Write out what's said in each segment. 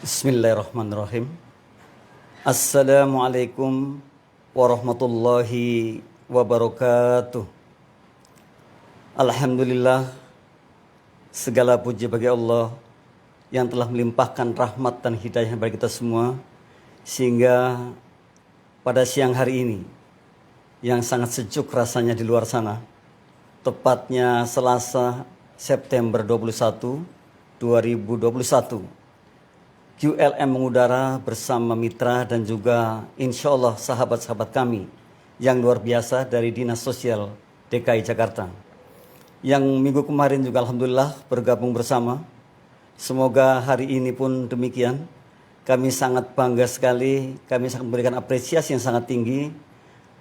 Bismillahirrahmanirrahim. Assalamualaikum warahmatullahi wabarakatuh. Alhamdulillah, segala puji bagi Allah yang telah melimpahkan rahmat dan hidayah bagi kita semua, sehingga pada siang hari ini yang sangat sejuk rasanya di luar sana, tepatnya Selasa September 21, 2021, QLM mengudara bersama mitra dan juga insya Allah sahabat-sahabat kami yang luar biasa dari Dinas Sosial DKI Jakarta, yang minggu kemarin juga Alhamdulillah bergabung bersama. Semoga hari ini pun demikian. Kami sangat bangga sekali, kami sangat memberikan apresiasi yang sangat tinggi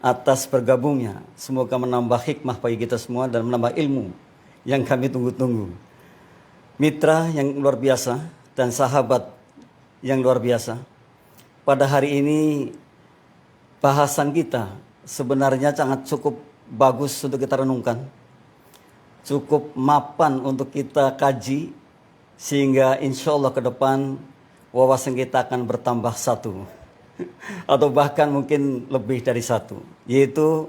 atas bergabungnya. Semoga menambah hikmah bagi kita semua dan menambah ilmu yang kami tunggu-tunggu. Mitra yang luar biasa dan sahabat yang luar biasa. Pada hari ini bahasan kita sebenarnya sangat cukup bagus untuk kita renungkan. Cukup mapan untuk kita kaji, sehingga insya Allah ke depan wawasan kita akan bertambah satu. Atau bahkan mungkin lebih dari satu. Yaitu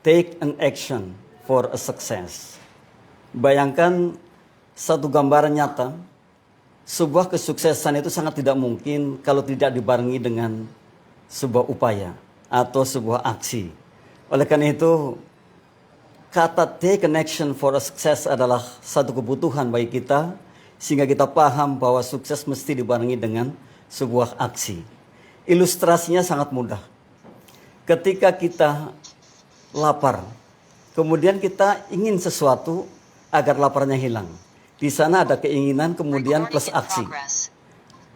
take an action for a success. Bayangkan satu gambaran nyata. Sebuah kesuksesan itu sangat tidak mungkin kalau tidak dibarengi dengan sebuah upaya atau sebuah aksi. Oleh karena itu, kata take an action for a success adalah satu kebutuhan bagi kita, sehingga kita paham bahwa sukses mesti dibarengi dengan sebuah aksi. Ilustrasinya sangat mudah. Ketika kita lapar, kemudian kita ingin sesuatu agar laparnya hilang. Di sana ada keinginan kemudian plus aksi.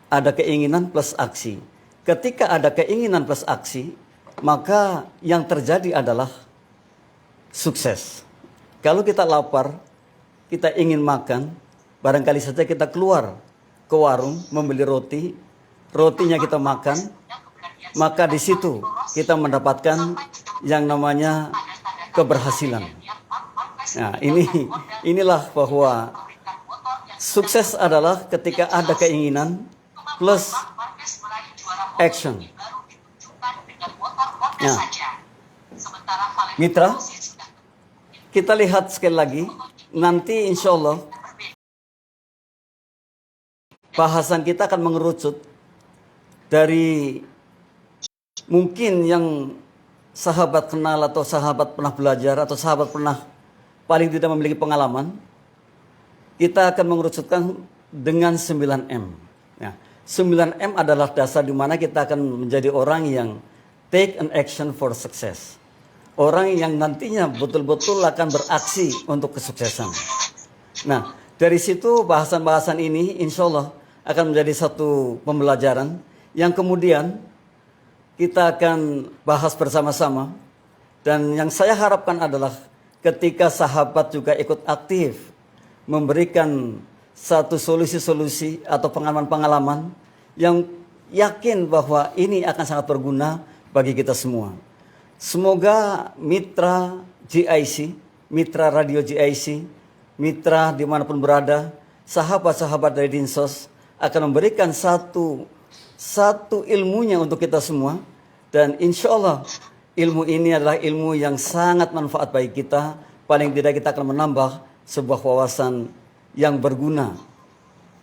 Ada keinginan plus aksi. Ketika ada keinginan plus aksi, maka yang terjadi adalah sukses. Kalau kita lapar, kita ingin makan, barangkali saja kita keluar ke warung membeli roti, rotinya kita makan, maka di situ kita mendapatkan yang namanya keberhasilan. Nah, inilah bahwa sukses adalah ketika ada keinginan plus action. Nah, mitra, kita lihat sekali lagi. Nanti insya Allah bahasan kita akan mengerucut dari mungkin yang sahabat kenal atau sahabat pernah belajar atau sahabat pernah paling tidak memiliki pengalaman. Kita akan mengerucutkan dengan 9M. Ya, 9M adalah dasar di mana kita akan menjadi orang yang take an action for success. Orang yang nantinya betul-betul akan beraksi untuk kesuksesan. Nah, dari situ bahasan-bahasan ini insya Allah akan menjadi satu pembelajaran yang kemudian kita akan bahas bersama-sama. Dan yang saya harapkan adalah ketika sahabat juga ikut aktif memberikan satu solusi-solusi atau pengalaman-pengalaman yang yakin bahwa ini akan sangat berguna bagi kita semua. Semoga mitra GIC, mitra radio GIC, mitra dimanapun berada, sahabat-sahabat dari Dinsos akan memberikan satu ilmunya untuk kita semua. Dan insya Allah ilmu ini adalah ilmu yang sangat manfaat bagi kita. Paling tidak kita akan menambah sebuah wawasan yang berguna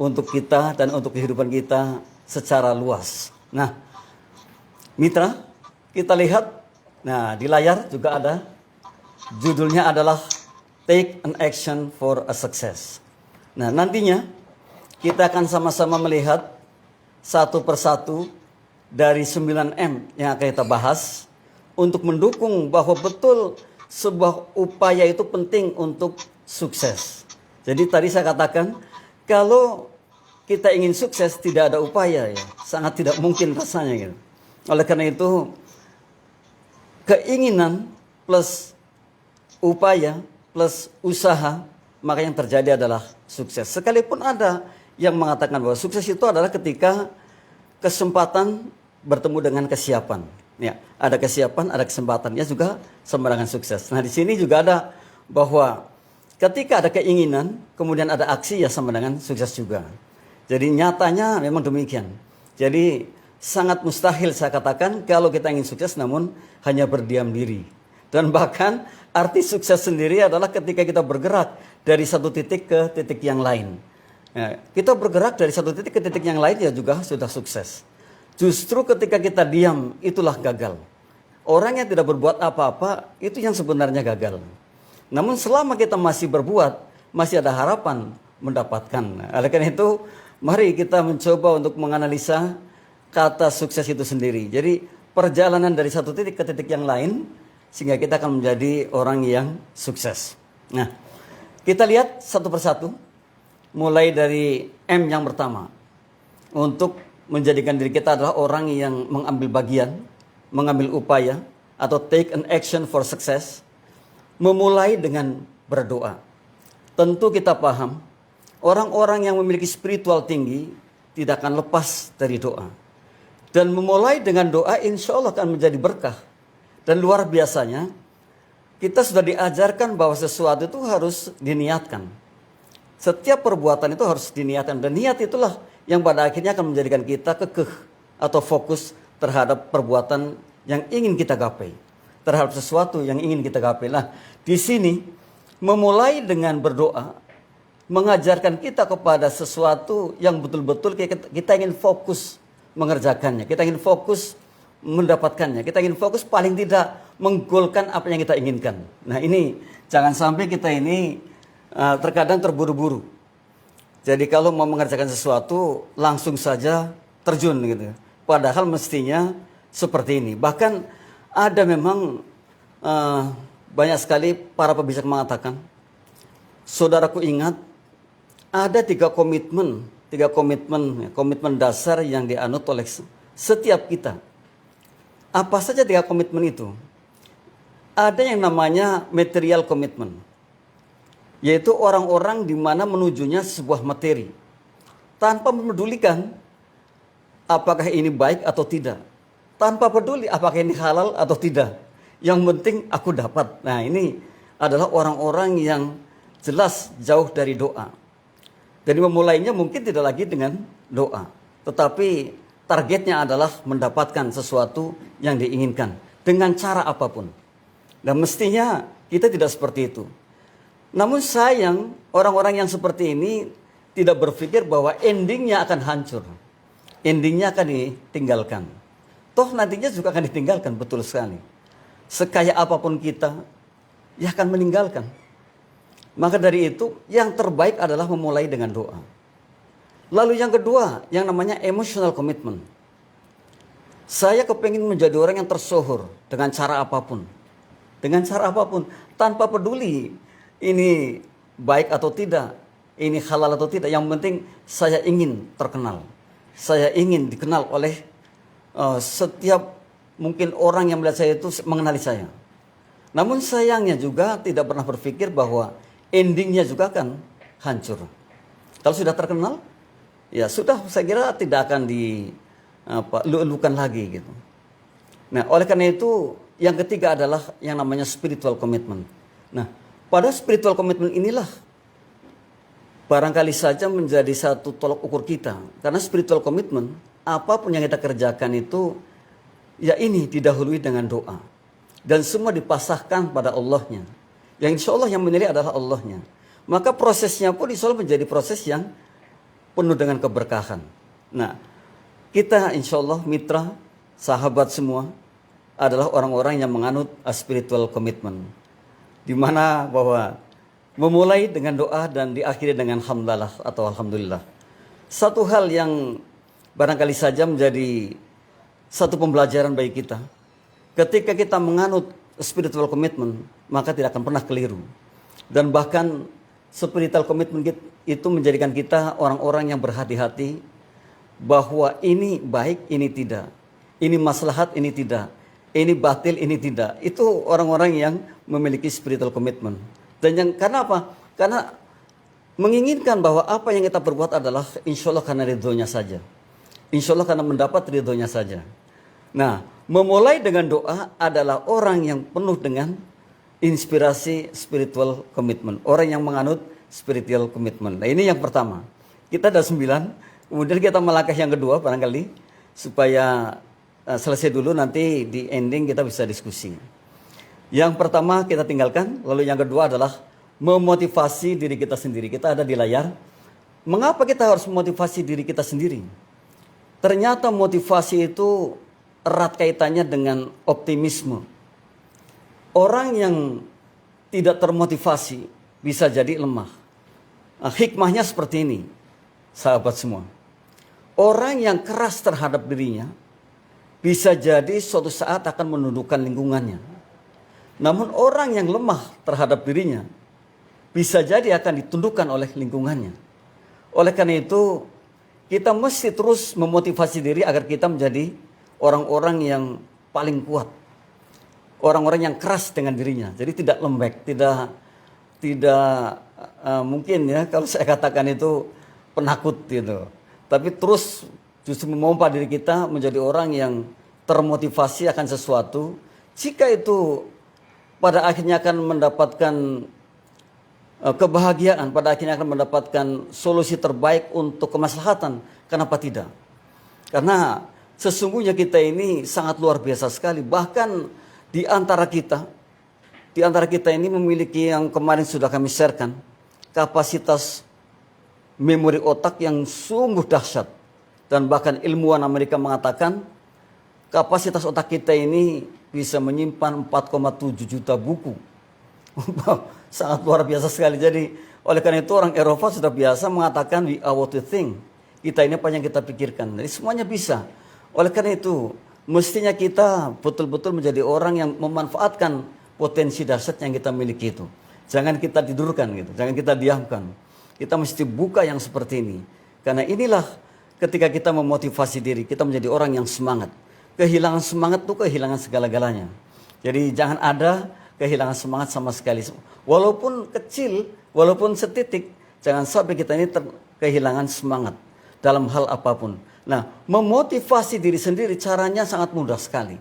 untuk kita dan untuk kehidupan kita secara luas. Nah, mitra, kita lihat. Nah, di layar juga ada. Judulnya adalah Take an Action for a Success. Nah, nantinya kita akan sama-sama melihat satu persatu dari 9M yang akan kita bahas untuk mendukung bahwa betul sebuah upaya itu penting untuk sukses. Jadi tadi saya katakan, kalau kita ingin sukses tidak ada upaya, ya sangat tidak mungkin rasanya gitu. Oleh karena itu, keinginan plus upaya plus usaha, maka yang terjadi adalah sukses. Sekalipun ada yang mengatakan bahwa sukses itu adalah ketika kesempatan bertemu dengan kesiapan. Ya, ada kesiapan, ada kesempatan, ya juga sama dengan sukses. Nah, di sini juga ada bahwa ketika ada keinginan, kemudian ada aksi, ya sama dengan sukses juga. Jadi nyatanya memang demikian. Jadi sangat mustahil saya katakan kalau kita ingin sukses namun hanya berdiam diri. Dan bahkan arti sukses sendiri adalah ketika kita bergerak dari satu titik ke titik yang lain. Nah, kita bergerak dari satu titik ke titik yang lain ya juga sudah sukses. Justru ketika kita diam itulah gagal. Orang yang tidak berbuat apa-apa itu yang sebenarnya gagal. Namun selama kita masih berbuat, masih ada harapan mendapatkan. Oleh karena itu, mari kita mencoba untuk menganalisa kata sukses itu sendiri. Jadi perjalanan dari satu titik ke titik yang lain, sehingga kita akan menjadi orang yang sukses. Nah, kita lihat satu persatu, mulai dari M yang pertama. Untuk menjadikan diri kita adalah orang yang mengambil bagian, mengambil upaya, atau take an action for success. Memulai dengan berdoa. Tentu kita paham, orang-orang yang memiliki spiritual tinggi tidak akan lepas dari doa. Dan memulai dengan doa insya Allah akan menjadi berkah. Dan luar biasanya, kita sudah diajarkan bahwa sesuatu itu harus diniatkan. Setiap perbuatan itu harus diniatkan. Dan niat itulah yang pada akhirnya akan menjadikan kita kekeh atau fokus terhadap perbuatan yang ingin kita gapai. Terhadap sesuatu yang ingin kita gapai. Nah, di sini memulai dengan berdoa mengajarkan kita kepada sesuatu yang betul-betul kita ingin fokus mengerjakannya. Kita ingin fokus mendapatkannya. Kita ingin fokus paling tidak menggolkan apa yang kita inginkan. Nah ini jangan sampai kita ini terkadang terburu-buru. Jadi kalau mau mengerjakan sesuatu langsung saja terjun gitu. Padahal mestinya seperti ini. Bahkan ada memang banyak sekali para pebisik mengatakan, saudaraku ingat ada tiga komitmen dasar yang dianut oleh setiap kita. Apa saja tiga komitmen itu? Ada yang namanya material komitmen, yaitu orang-orang di mana menujunya sebuah materi, tanpa memedulikan apakah ini baik atau tidak, tanpa peduli apakah ini halal atau tidak. Yang penting aku dapat. Nah ini adalah orang-orang yang jelas jauh dari doa. Jadi memulainya mungkin tidak lagi dengan doa, tetapi targetnya adalah mendapatkan sesuatu yang diinginkan dengan cara apapun. Dan mestinya kita tidak seperti itu. Namun sayang, orang-orang yang seperti ini tidak berpikir bahwa endingnya akan hancur. Endingnya akan ditinggalkan. Toh nantinya juga akan ditinggalkan, betul sekali. Sekaya apapun kita, ya akan meninggalkan. Maka dari itu yang terbaik adalah memulai dengan doa. Lalu yang kedua, yang namanya emotional commitment. Saya kepingin menjadi orang yang tersohor dengan cara apapun. Dengan cara apapun, tanpa peduli ini baik atau tidak, ini halal atau tidak. Yang penting saya ingin terkenal. Saya ingin dikenal oleh setiap mungkin orang yang melihat saya itu mengenali saya. Namun sayangnya juga tidak pernah berpikir bahwa endingnya juga akan hancur. Kalau sudah terkenal, ya sudah, saya kira tidak akan dilulukan lagi gitu. Nah, oleh karena itu yang ketiga adalah yang namanya spiritual commitment. Nah, pada spiritual commitment inilah barangkali saja menjadi satu tolok ukur kita. Karena spiritual commitment, apapun yang kita kerjakan itu, ya ini didahului dengan doa. Dan semua dipasahkan pada Allahnya. Yang insya Allah yang menilai adalah Allahnya. Maka prosesnya pun insya Allah menjadi proses yang penuh dengan keberkahan. Nah, kita insya Allah mitra, sahabat semua adalah orang-orang yang menganut spiritual commitment. Di mana bahwa memulai dengan doa dan diakhiri dengan hamdalah atau alhamdulillah. Satu hal yang barangkali saja menjadi satu pembelajaran bagi kita. Ketika kita menganut spiritual commitment, maka tidak akan pernah keliru. Dan bahkan spiritual commitment itu menjadikan kita orang-orang yang berhati-hati bahwa ini baik, ini tidak. Ini maslahat, ini tidak. Ini batil, ini tidak. Itu orang-orang yang memiliki spiritual commitment. Dan yang karena apa? Karena menginginkan bahwa apa yang kita perbuat adalah insya Allah karena ridhonya saja. Insya Allah karena mendapat ridhonya saja. Nah, memulai dengan doa adalah orang yang penuh dengan inspirasi spiritual commitment. Orang yang menganut spiritual commitment. Nah ini yang pertama. Kita ada 9. Kemudian kita melangkah yang kedua barangkali. supaya selesai dulu, nanti di ending kita bisa diskusi. Yang pertama kita tinggalkan, lalu yang kedua adalah memotivasi diri kita sendiri. Kita ada di layar. Mengapa kita harus memotivasi diri kita sendiri? Ternyata motivasi itu erat kaitannya dengan optimisme. Orang yang tidak termotivasi bisa jadi lemah. Nah, hikmahnya seperti ini, sahabat semua. Orang yang keras terhadap dirinya bisa jadi suatu saat akan menundukkan lingkungannya. Namun orang yang lemah terhadap dirinya bisa jadi akan ditundukkan oleh lingkungannya. Oleh karena itu, kita mesti terus memotivasi diri agar kita menjadi orang-orang yang paling kuat. Orang-orang yang keras dengan dirinya. Jadi tidak lembek, tidak mungkin ya kalau saya katakan itu penakut gitu. Tapi terus justru memompa diri kita menjadi orang yang termotivasi akan sesuatu. Jika itu pada akhirnya akan mendapatkan kebahagiaan, pada akhirnya akan mendapatkan solusi terbaik untuk kemaslahatan, kenapa tidak? Karena sesungguhnya kita ini sangat luar biasa sekali. Bahkan di antara kita ini memiliki, yang kemarin sudah kami sharekan, kapasitas memori otak yang sungguh dahsyat. Dan bahkan ilmuwan Amerika mengatakan kapasitas otak kita ini bisa menyimpan 4,7 juta buku. Sangat luar biasa sekali. Jadi oleh karena itu orang Eropa sudah biasa mengatakan we are what we think. Kita ini apa yang kita pikirkan. Jadi semuanya bisa. Oleh karena itu mestinya kita betul-betul menjadi orang yang memanfaatkan potensi dahsyat yang kita miliki itu. Jangan kita tidurkan gitu. Jangan kita diamkan. Kita mesti buka yang seperti ini. Karena inilah ketika kita memotivasi diri, kita menjadi orang yang semangat. Kehilangan semangat itu kehilangan segala-galanya. Jadi jangan ada kehilangan semangat sama sekali. Walaupun kecil, walaupun setitik, jangan sampai kita ini kehilangan semangat dalam hal apapun. Nah, memotivasi diri sendiri caranya sangat mudah sekali.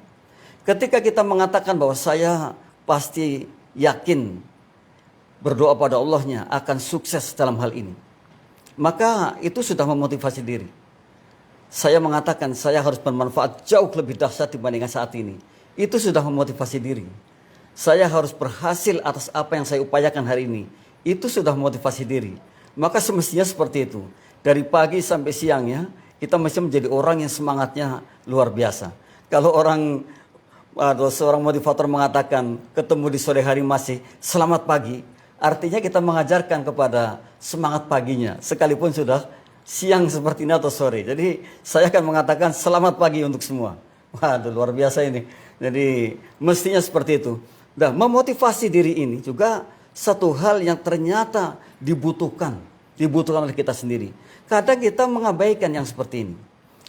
Ketika kita mengatakan bahwa saya pasti yakin berdoa pada Allahnya akan sukses dalam hal ini, maka itu sudah memotivasi diri. Saya mengatakan saya harus bermanfaat jauh lebih dahsyat dibandingkan saat ini. Itu sudah memotivasi diri. Saya harus berhasil atas apa yang saya upayakan hari ini. Itu sudah memotivasi diri. Maka semestinya seperti itu. Dari pagi sampai siangnya, kita mesti menjadi orang yang semangatnya luar biasa. Kalau seorang motivator mengatakan ketemu di sore hari masih selamat pagi, artinya kita mengajarkan kepada semangat paginya, sekalipun sudah siang seperti ini atau sore. Jadi saya akan mengatakan selamat pagi untuk semua. Waduh, luar biasa ini. Jadi mestinya seperti itu. Dan memotivasi diri ini juga satu hal yang ternyata dibutuhkan oleh kita sendiri. Kadang kita mengabaikan yang seperti ini.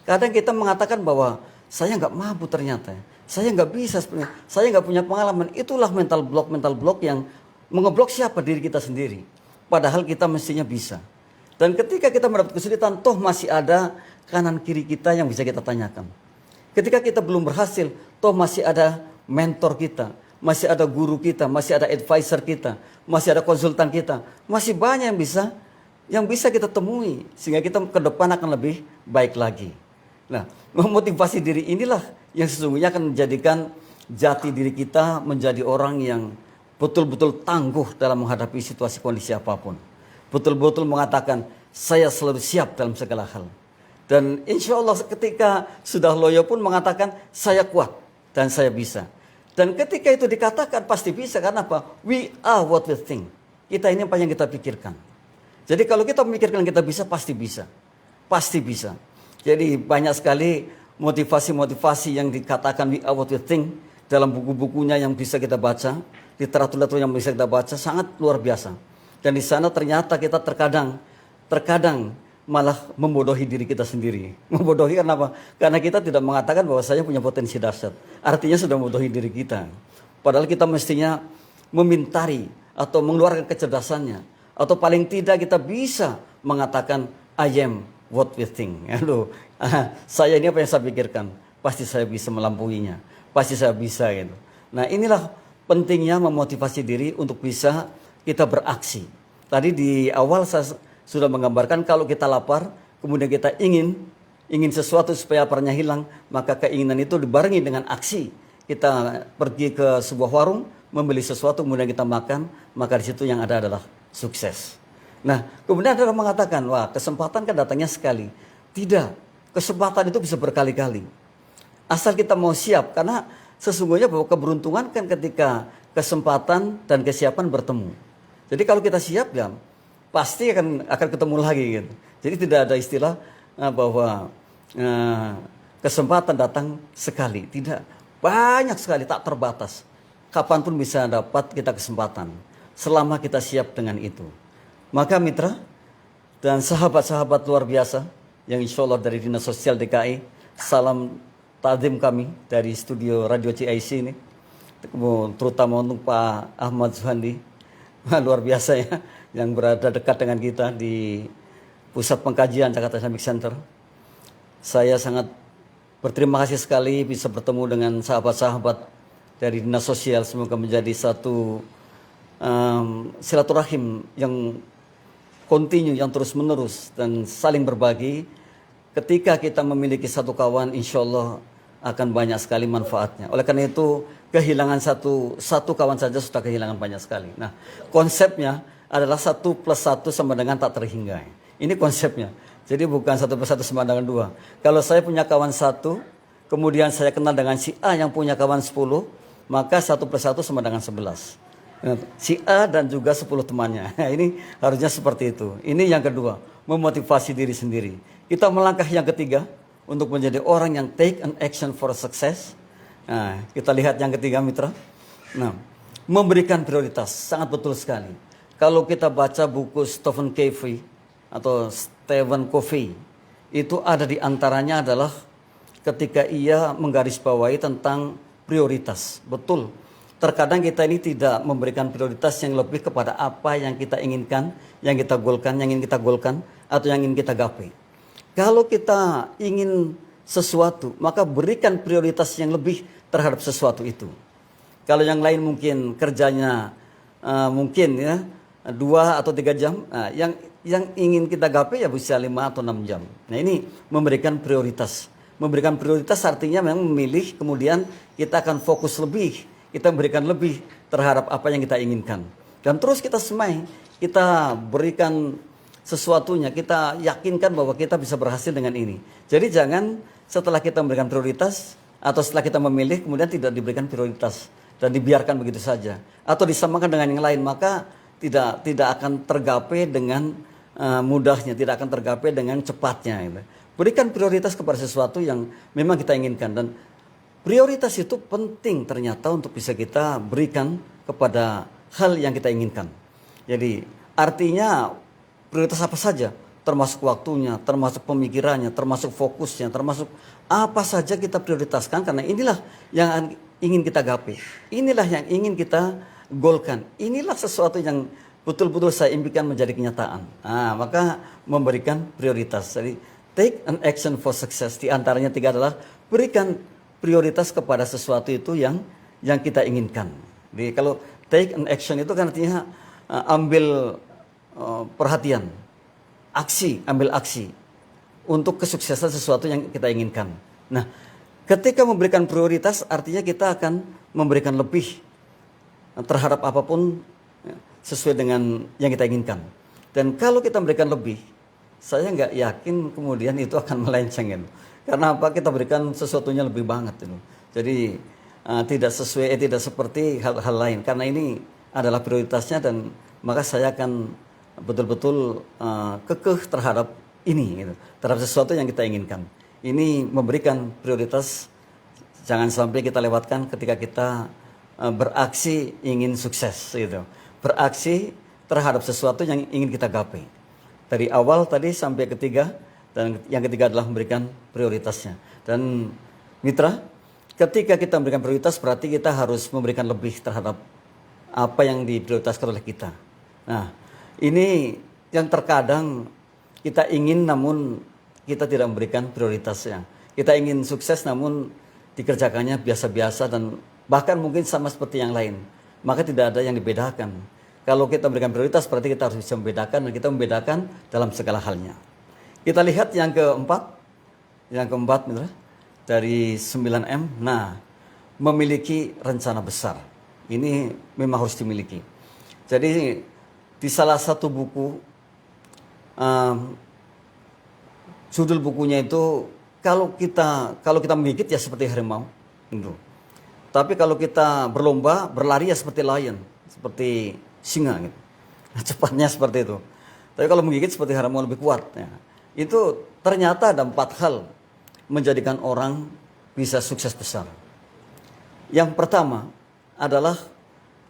Kadang kita mengatakan bahwa saya nggak mampu ternyata, saya nggak bisa sebenarnya, saya nggak punya pengalaman. Itulah mental block yang mengeblok siapa diri kita sendiri. Padahal kita mestinya bisa. Dan ketika kita mendapat kesulitan, toh masih ada kanan kiri kita yang bisa kita tanyakan. Ketika kita belum berhasil, toh masih ada mentor kita, masih ada guru kita, masih ada advisor kita, masih ada konsultan kita, masih banyak yang bisa kita temui sehingga kita ke depan akan lebih baik lagi. Nah, memotivasi diri inilah yang sesungguhnya akan menjadikan jati diri kita menjadi orang yang betul-betul tangguh dalam menghadapi situasi kondisi apapun. Betul-betul mengatakan saya selalu siap dalam segala hal. Dan insya Allah ketika sudah loyo pun mengatakan saya kuat dan saya bisa. Dan ketika itu dikatakan pasti bisa. Karena apa? We are what we think. Kita ini apa yang kita pikirkan. Jadi kalau kita memikirkan kita bisa, pasti bisa. Pasti bisa. Jadi banyak sekali motivasi-motivasi yang dikatakan we are what we think dalam buku-bukunya yang bisa kita baca, literatur-literatur yang bisa kita baca, sangat luar biasa. Dan di sana ternyata kita terkadang malah membodohi diri kita sendiri. Membodohi karena apa? Karena kita tidak mengatakan bahwa saya punya potensi dahsyat. Artinya sudah membodohi diri kita. Padahal kita mestinya memintari atau mengeluarkan kecerdasannya. Atau paling tidak kita bisa mengatakan I am what we think. Aduh, saya ini apa yang saya pikirkan. Pasti saya bisa melampuinya. Pasti saya bisa gitu. Nah, inilah pentingnya memotivasi diri untuk bisa kita beraksi. Tadi di awal saya sudah menggambarkan kalau kita lapar, kemudian kita ingin ingin sesuatu supaya laparnya hilang, maka keinginan itu dibarengi dengan aksi. Kita pergi ke sebuah warung, membeli sesuatu, kemudian kita makan, maka di situ yang ada adalah sukses. Nah, kemudian ada orang mengatakan, wah kesempatan kan datangnya sekali. Tidak, kesempatan itu bisa berkali-kali. Asal kita mau siap, karena sesungguhnya bahwa keberuntungan kan ketika kesempatan dan kesiapan bertemu. Jadi kalau kita siap ya pasti akan ketemu lagi gitu. Jadi tidak ada istilah bahwa kesempatan datang sekali. Tidak, banyak sekali, tak terbatas. Kapanpun bisa dapat kita kesempatan selama kita siap dengan itu. Maka mitra dan sahabat-sahabat luar biasa yang insya Allah dari Dinas Sosial DKI, salam takdim kami dari studio Radio CIC ini, terutama untuk Pak Ahmad Zuhandi, luar biasa ya, yang berada dekat dengan kita di Pusat Pengkajian Jakarta Islamic Center. Saya sangat berterima kasih sekali bisa bertemu dengan sahabat-sahabat dari Dinas Sosial. Semoga menjadi satu silaturahim yang kontinu, yang terus menerus dan saling berbagi. Ketika kita memiliki satu kawan, insya Allah akan banyak sekali manfaatnya. Oleh karena itu kehilangan satu kawan saja sudah kehilangan banyak sekali. Nah, konsepnya adalah 1+1 sama dengan tak terhingga. Ini konsepnya. Jadi bukan 1+1 sama dengan 2. Kalau saya punya kawan 1, kemudian saya kenal dengan si A yang punya kawan 10, maka 1+1 sama dengan 11. Si A dan juga 10 temannya. Ini harusnya seperti itu. Ini yang kedua, memotivasi diri sendiri. Kita melangkah yang ketiga untuk menjadi orang yang take an action for success. Nah, kita lihat yang ketiga mitra. Nah, memberikan prioritas, sangat betul sekali. Kalau kita baca buku Stephen Covey atau Stephen Covey, itu ada di antaranya adalah ketika ia menggarisbawahi tentang prioritas. Betul. Terkadang kita ini tidak memberikan prioritas yang lebih kepada apa yang kita inginkan, yang kita golkan, atau yang ingin kita gapai. Kalau kita ingin sesuatu, maka berikan prioritas yang lebih terhadap sesuatu itu. Kalau yang lain mungkin kerjanya mungkin ya 2 atau 3 jam, nah, yang ingin kita gapai ya bisa 5 atau 6 jam. Nah, ini memberikan prioritas. Memberikan prioritas artinya memang memilih, kemudian kita akan fokus lebih. Kita berikan lebih terhadap apa yang kita inginkan. Dan terus kita semai, kita berikan sesuatunya, kita yakinkan bahwa kita bisa berhasil dengan ini. Jadi jangan setelah kita memberikan prioritas atau setelah kita memilih kemudian tidak diberikan prioritas dan dibiarkan begitu saja atau disamakan dengan yang lain, maka tidak akan tergapai dengan mudahnya, tidak akan tergapai dengan cepatnya. Gitu. Berikan prioritas kepada sesuatu yang memang kita inginkan, dan prioritas itu penting ternyata untuk bisa kita berikan kepada hal yang kita inginkan. Jadi artinya prioritas apa saja, termasuk waktunya, termasuk pemikirannya, termasuk fokusnya, termasuk apa saja kita prioritaskan, karena inilah yang ingin kita gapai, inilah yang ingin kita golkan, inilah sesuatu yang betul-betul saya impikan menjadi kenyataan. Nah, maka memberikan prioritas. Jadi take an action for success, di antaranya 3 adalah berikan prioritas kepada sesuatu itu yang kita inginkan. Jadi kalau take an action itu kan artinya ambil perhatian, ambil aksi untuk kesuksesan sesuatu yang kita inginkan. Nah, ketika memberikan prioritas artinya kita akan memberikan lebih terhadap apapun sesuai dengan yang kita inginkan. Dan kalau kita memberikan lebih, saya nggak yakin kemudian itu akan melenceng gitu. Karena apa? Kita berikan sesuatunya lebih banget gitu. Jadi tidak seperti hal-hal lain. Karena ini adalah prioritasnya, dan maka saya akan betul-betul kekeh terhadap ini gitu, terhadap sesuatu yang kita inginkan. Ini memberikan prioritas, jangan sampai kita lewatkan ketika kita beraksi ingin sukses gitu. Beraksi terhadap sesuatu yang ingin kita gapai. Dari awal tadi sampai ketiga, dan yang ketiga adalah memberikan prioritasnya. Dan mitra, ketika kita memberikan prioritas berarti kita harus memberikan lebih terhadap apa yang diprioritaskan oleh kita. Nah, ini yang terkadang kita ingin namun kita tidak memberikan prioritasnya. Kita ingin sukses namun dikerjakannya biasa-biasa dan bahkan mungkin sama seperti yang lain. Maka tidak ada yang dibedakan. Kalau kita memberikan prioritas berarti kita harus bisa membedakan, dan kita membedakan dalam segala halnya. Kita lihat yang keempat, Yang keempat, mitra, dari 9M, nah, memiliki rencana besar. Ini memang harus dimiliki. Jadi di salah satu buku, judul bukunya itu kalau kita menggigit ya seperti harimau, gitu. Tapi kalau kita berlomba, berlari ya seperti lion, seperti singa, gitu. Nah, cepatnya seperti itu. Tapi kalau menggigit seperti harimau lebih kuat. Ya. Itu ternyata ada 4 hal menjadikan orang bisa sukses besar. Yang pertama adalah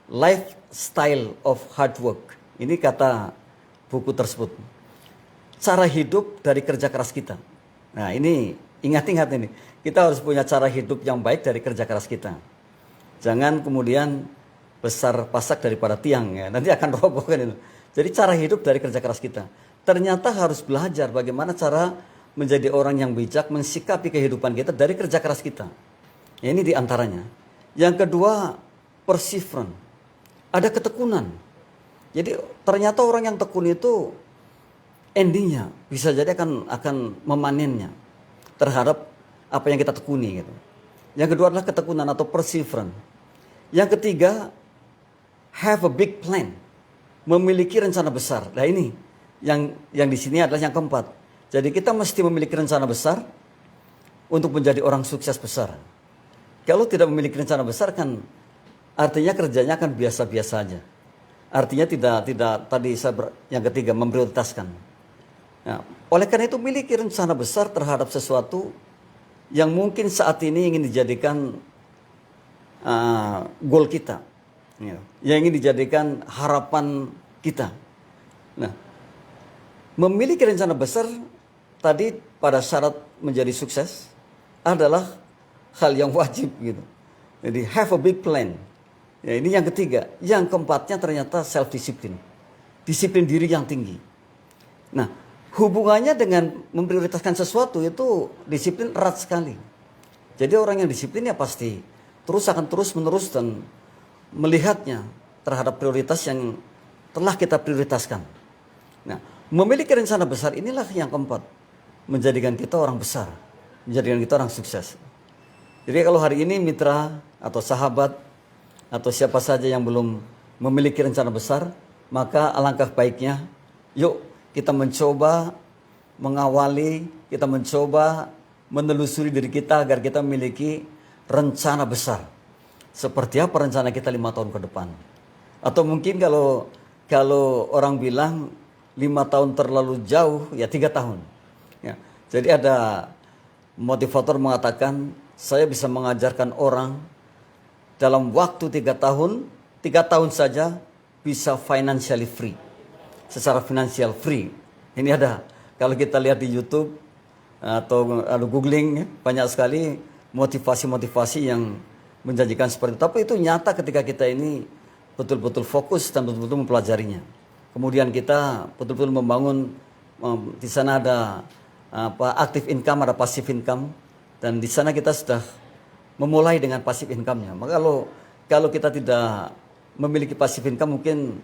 lifestyle of hard work. Ini kata buku tersebut. Cara hidup dari kerja keras kita. Nah ini, ingat-ingat ini. Kita harus punya cara hidup yang baik dari kerja keras kita. Jangan kemudian besar pasak daripada tiang, ya. Nanti akan roboh kan itu. Jadi cara hidup dari kerja keras kita. Ternyata harus belajar bagaimana cara menjadi orang yang bijak, mensikapi kehidupan kita dari kerja keras kita. Ya, ini diantaranya. Yang kedua, perseverance. Ada ketekunan. Jadi ternyata orang yang tekun itu endingnya bisa jadi akan memanennya terhadap apa yang kita tekuni, gitu. Yang kedua adalah ketekunan atau perseverance. Yang ketiga, have a big plan. Memiliki rencana besar. Nah ini yang di sini adalah yang keempat. Jadi kita mesti memiliki rencana besar untuk menjadi orang sukses besar. Kalau tidak memiliki rencana besar kan artinya kerjanya akan biasa-biasa aja. Artinya tidak tadi yang ketiga memprioritaskan. Nah, oleh karena itu miliki rencana besar terhadap sesuatu yang mungkin saat ini ingin dijadikan goal kita, ya, yang ingin dijadikan harapan kita. Nah, memiliki rencana besar tadi pada syarat menjadi sukses adalah hal yang wajib, gitu. Jadi have a big plan. Ya, ini yang ketiga. Yang keempatnya ternyata self discipline, disiplin diri yang tinggi. Nah, hubungannya dengan memprioritaskan sesuatu itu disiplin erat sekali. Jadi orang yang disiplin ya pasti akan terus menerus dan melihatnya terhadap prioritas yang telah kita prioritaskan. Nah, memiliki rencana besar inilah yang keempat, menjadikan kita orang besar, menjadikan kita orang sukses. Jadi kalau hari ini mitra atau sahabat atau siapa saja yang belum memiliki rencana besar, maka alangkah baiknya yuk kita mencoba mengawali, kita mencoba menelusuri diri kita agar kita memiliki rencana besar. Seperti apa rencana kita 5 tahun ke depan? Atau mungkin kalau orang bilang 5 tahun terlalu jauh, ya 3 tahun. Ya. Jadi ada motivator mengatakan, saya bisa mengajarkan orang dalam waktu 3 tahun saja bisa financially free. Secara finansial free. Ini ada, kalau kita lihat di YouTube atau googling, ya, banyak sekali motivasi-motivasi yang menjanjikan seperti itu. Tapi itu nyata ketika kita ini betul-betul fokus dan betul-betul mempelajarinya. Kemudian kita betul-betul membangun, di sana ada active income, ada passive income, dan di sana kita sudah memulai dengan passive income-nya. Maka kalau kita tidak memiliki passive income, mungkin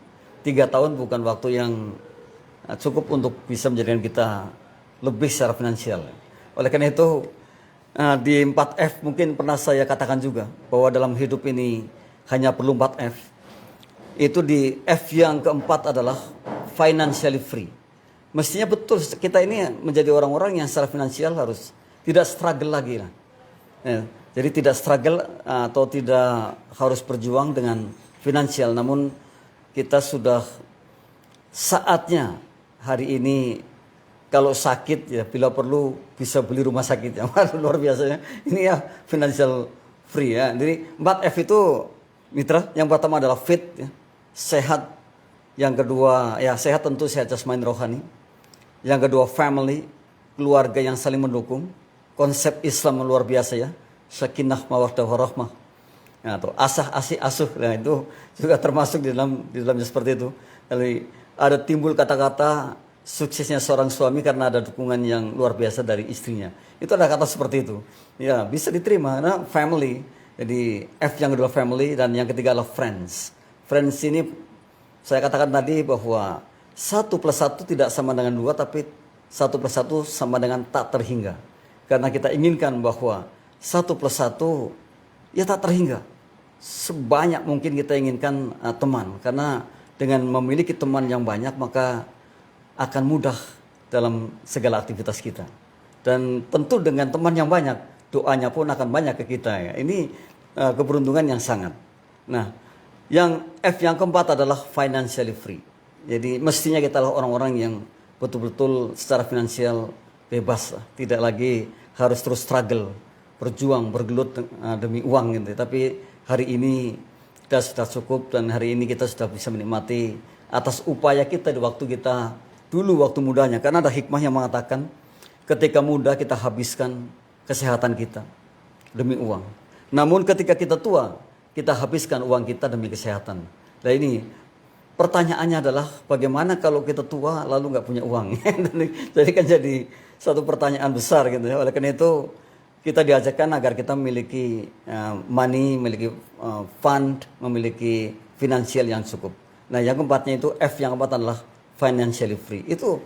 3 tahun bukan waktu yang cukup untuk bisa menjadikan kita lebih secara finansial. Oleh karena itu di 4F mungkin pernah saya katakan juga bahwa dalam hidup ini hanya perlu 4F. Itu di F yang keempat adalah financially free. Mestinya betul kita ini menjadi orang-orang yang secara finansial harus tidak struggle lagi lah. Ya, jadi tidak struggle atau tidak harus berjuang dengan finansial, namun kita sudah saatnya hari ini kalau sakit ya bila perlu bisa beli rumah sakit ya. Luar biasa ya. Ini ya financial free ya. Jadi 4F itu mitra, yang pertama adalah fit ya, sehat. Yang kedua ya sehat, tentu sehat jasmani rohani. Yang kedua family, keluarga yang saling mendukung. Konsep Islam luar biasa ya. Sakinah mawaddah warahmah. Nah, tuh asah asih asuh. Nah, itu juga termasuk di dalamnya seperti itu. Jadi ada timbul kata-kata suksesnya seorang suami karena ada dukungan yang luar biasa dari istrinya. Itu ada kata seperti itu. Ya, bisa diterima karena family. Jadi F yang kedua family, dan yang ketiga adalah friends. Friends ini saya katakan tadi bahwa 1 + 1 tidak sama dengan 2, tapi 1 + 1 sama dengan tak terhingga. Karena kita inginkan bahwa 1+1 ya tak terhingga. Sebanyak mungkin kita inginkan teman. Karena dengan memiliki teman yang banyak maka akan mudah dalam segala aktivitas kita. Dan tentu dengan teman yang banyak, doanya pun akan banyak ke kita ya. Ini keberuntungan yang sangat. Nah, yang F yang keempat adalah financially free. Jadi mestinya kita adalah orang-orang yang betul-betul secara finansial bebas, tidak lagi harus terus struggle, berjuang, bergelut demi uang gitu. Tapi hari ini kita sudah cukup dan hari ini kita sudah bisa menikmati atas upaya kita di waktu kita dulu waktu mudanya. Karena ada hikmah yang mengatakan ketika muda kita habiskan kesehatan kita demi uang. Namun ketika kita tua, kita habiskan uang kita demi kesehatan. Nah ini pertanyaannya adalah bagaimana kalau kita tua lalu nggak punya uang? Jadi kan jadi satu pertanyaan besar gitu ya. Oleh karena itu kita diajarkan agar kita memiliki money, memiliki fund, memiliki finansial yang cukup. Nah yang keempatnya itu F yang keempat adalah financially free. Itu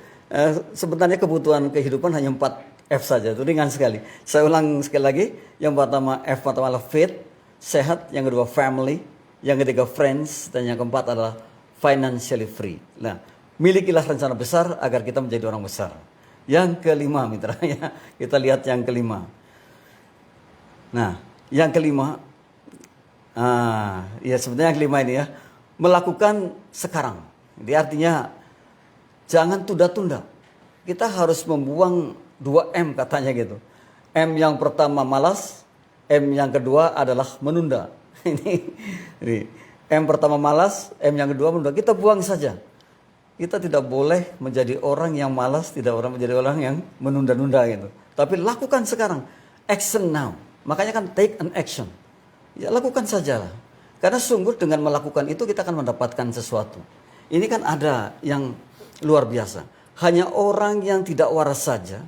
sebenarnya kebutuhan kehidupan hanya 4 F saja, itu ringan sekali. Saya ulang sekali lagi, yang pertama F pertama adalah faith, sehat, yang kedua family, yang ketiga friends, dan yang keempat adalah financially free. Nah, milikilah rencana besar agar kita menjadi orang besar. Yang kelima mitra, ya, kita lihat yang kelima. Nah, yang kelima, ya sebenarnya yang kelima ini ya, melakukan sekarang. Jadi artinya jangan tunda-tunda. Kita harus membuang 2M katanya gitu. M yang pertama malas, M yang kedua adalah menunda. Ini M pertama malas, M yang kedua menunda. Kita buang saja. Kita tidak boleh menjadi orang yang malas, tidak menjadi orang yang menunda-nunda gitu. Tapi lakukan sekarang. Action now. Makanya kan take an action. Ya lakukan saja. Karena sungguh dengan melakukan itu kita akan mendapatkan sesuatu. Ini kan ada yang luar biasa. Hanya orang yang tidak waras saja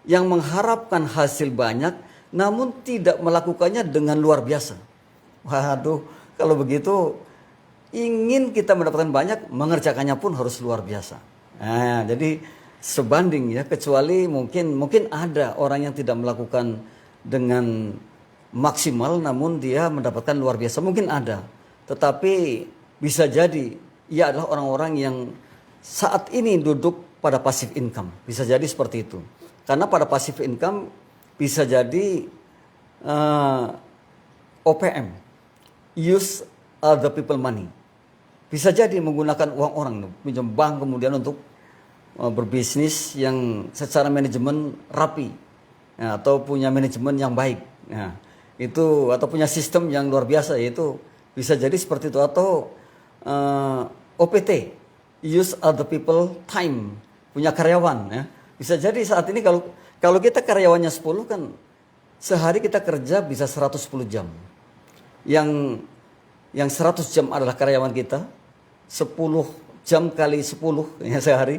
yang mengharapkan hasil banyak namun tidak melakukannya dengan luar biasa. Waduh, kalau begitu ingin kita mendapatkan banyak, mengerjakannya pun harus luar biasa. Nah, jadi sebanding ya, kecuali mungkin ada orang yang tidak melakukan dengan maksimal namun dia mendapatkan luar biasa, mungkin ada. Tetapi bisa jadi ia adalah orang-orang yang saat ini duduk pada passive income. Bisa jadi seperti itu. Karena pada passive income bisa jadi OPM, use other people money. Bisa jadi menggunakan uang orang, pinjam bank kemudian untuk berbisnis yang secara manajemen rapi, ya, atau punya manajemen yang baik. Ya, itu atau punya sistem yang luar biasa, yaitu bisa jadi seperti itu. Atau OPT, use other people time, punya karyawan ya. Bisa jadi saat ini kalau kita karyawannya 10 kan sehari kita kerja bisa 110 jam. Yang 100 jam adalah karyawan kita, 10 jam kali 10 ya sehari,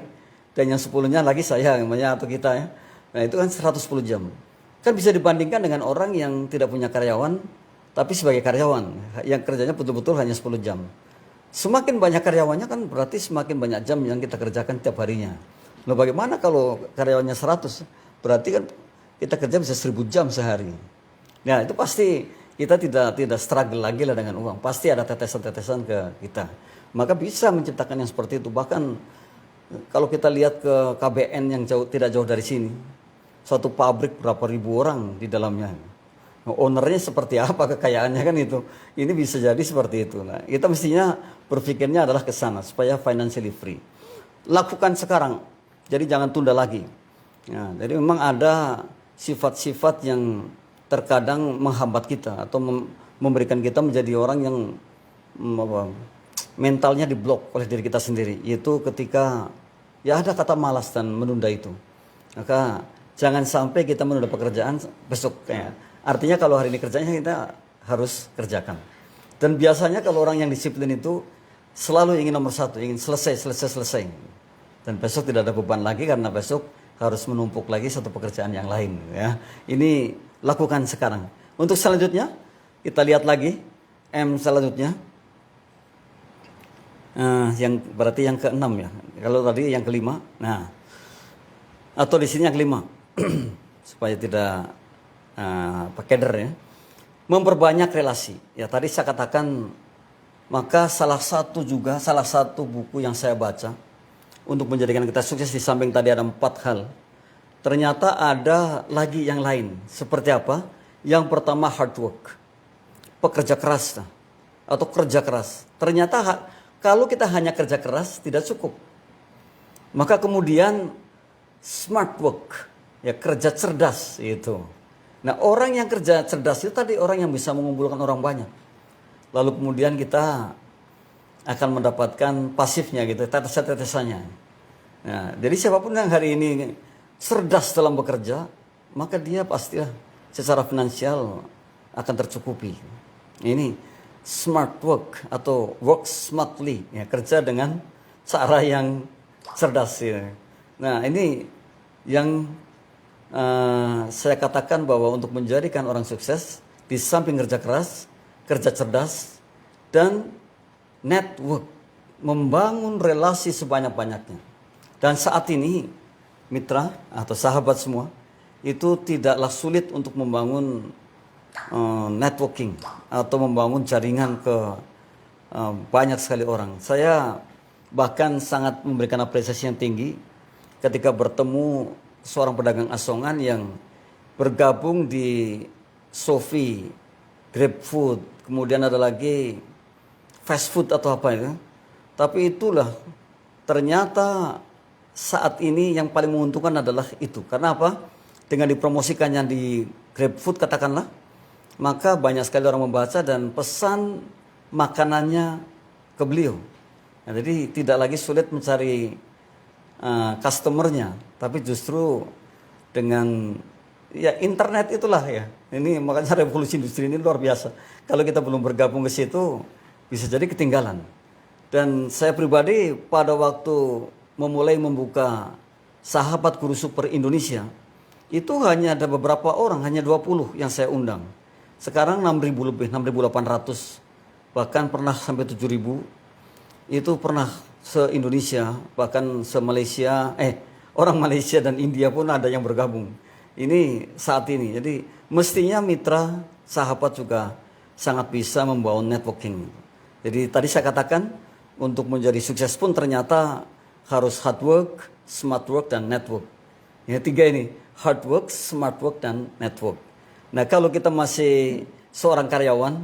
dan yang 10-nya lagi saya atau kita ya. Nah, itu kan 110 jam. Kan bisa dibandingkan dengan orang yang tidak punya karyawan tapi sebagai karyawan yang kerjanya betul-betul hanya 10 jam. Semakin banyak karyawannya kan berarti semakin banyak jam yang kita kerjakan tiap harinya. Loh bagaimana kalau karyawannya 100? Berarti kan kita kerja bisa 1000 jam sehari. Nah itu pasti kita tidak struggle lagi lah dengan uang. Pasti ada tetesan-tetesan ke kita. Maka bisa menciptakan yang seperti itu. Bahkan kalau kita lihat ke KBN yang tidak jauh dari sini. Suatu pabrik berapa ribu orang di dalamnya. Ownernya seperti apa kekayaannya kan itu. Ini bisa jadi seperti itu. Nah, kita mestinya berpikirnya adalah ke sana supaya financially free. Lakukan sekarang. Jadi jangan tunda lagi. Ya, jadi memang ada sifat-sifat yang terkadang menghambat kita atau memberikan kita menjadi orang yang mentalnya diblok oleh diri kita sendiri. Yaitu ketika ya ada kata malas dan menunda itu. Maka jangan sampai kita menunda pekerjaan besok. Ya. Artinya kalau hari ini kerjanya kita harus kerjakan. Dan biasanya kalau orang yang disiplin itu selalu ingin nomor satu, ingin selesai. Dan besok tidak ada beban lagi karena besok harus menumpuk lagi satu pekerjaan yang lain. Ya. Ini lakukan sekarang. Untuk selanjutnya kita lihat lagi M selanjutnya. Yang berarti yang ke-6 ya. Kalau tadi yang kelima. Nah, atau di sini yang kelima. supaya tidak keder ya. Memperbanyak relasi. Ya tadi saya katakan, maka salah satu buku yang saya baca untuk menjadikan kita sukses, di samping tadi ada 4 hal, ternyata ada lagi yang lain. Seperti apa? Yang pertama hard work, pekerja keras atau kerja keras. Ternyata kalau kita hanya kerja keras tidak cukup. Maka kemudian smart work, ya kerja cerdas itu. Nah, orang yang kerja cerdas itu tadi orang yang bisa mengumpulkan orang banyak. Lalu kemudian kita akan mendapatkan pasifnya gitu, tetes-tetesannya. Nah, jadi siapapun yang hari ini cerdas dalam bekerja, maka dia pastilah secara finansial akan tercukupi. Ini smart work atau work smartly, ya kerja dengan cara yang cerdas ya. Nah, ini yang saya katakan bahwa untuk menjadikan orang sukses, di samping kerja keras, kerja cerdas, dan network, membangun relasi sebanyak-banyaknya. Dan saat ini mitra atau sahabat semua, itu tidaklah sulit untuk membangun networking atau membangun jaringan ke banyak sekali orang. Saya bahkan sangat memberikan apresiasi yang tinggi ketika bertemu seorang pedagang asongan yang bergabung di Shopee, GrabFood, kemudian ada lagi fast food atau apa itu. Tapi itulah ternyata saat ini yang paling menguntungkan adalah itu. Karena apa? Dengan dipromosikannya di GrabFood katakanlah, maka banyak sekali orang membaca dan pesan makanannya ke beliau. Nah, jadi tidak lagi sulit mencari customernya, tapi justru dengan ya internet itulah ya. Ini makanya revolusi industri ini luar biasa. Kalau kita belum bergabung ke situ, bisa jadi ketinggalan. Dan saya pribadi pada waktu memulai membuka Sahabat Guru Super Indonesia, itu hanya ada beberapa orang, hanya 20 yang saya undang. Sekarang 6.000 lebih, 6.800, bahkan pernah sampai 7.000. Itu pernah se-Indonesia, bahkan se-Malaysia, orang Malaysia dan India pun ada yang bergabung. Ini saat ini, jadi mestinya mitra sahabat juga sangat bisa membangun networking. Jadi tadi saya katakan, untuk menjadi sukses pun ternyata harus hard work, smart work, dan network. Ya, 3 ini, hard work, smart work, dan network. Nah, kalau kita masih seorang karyawan,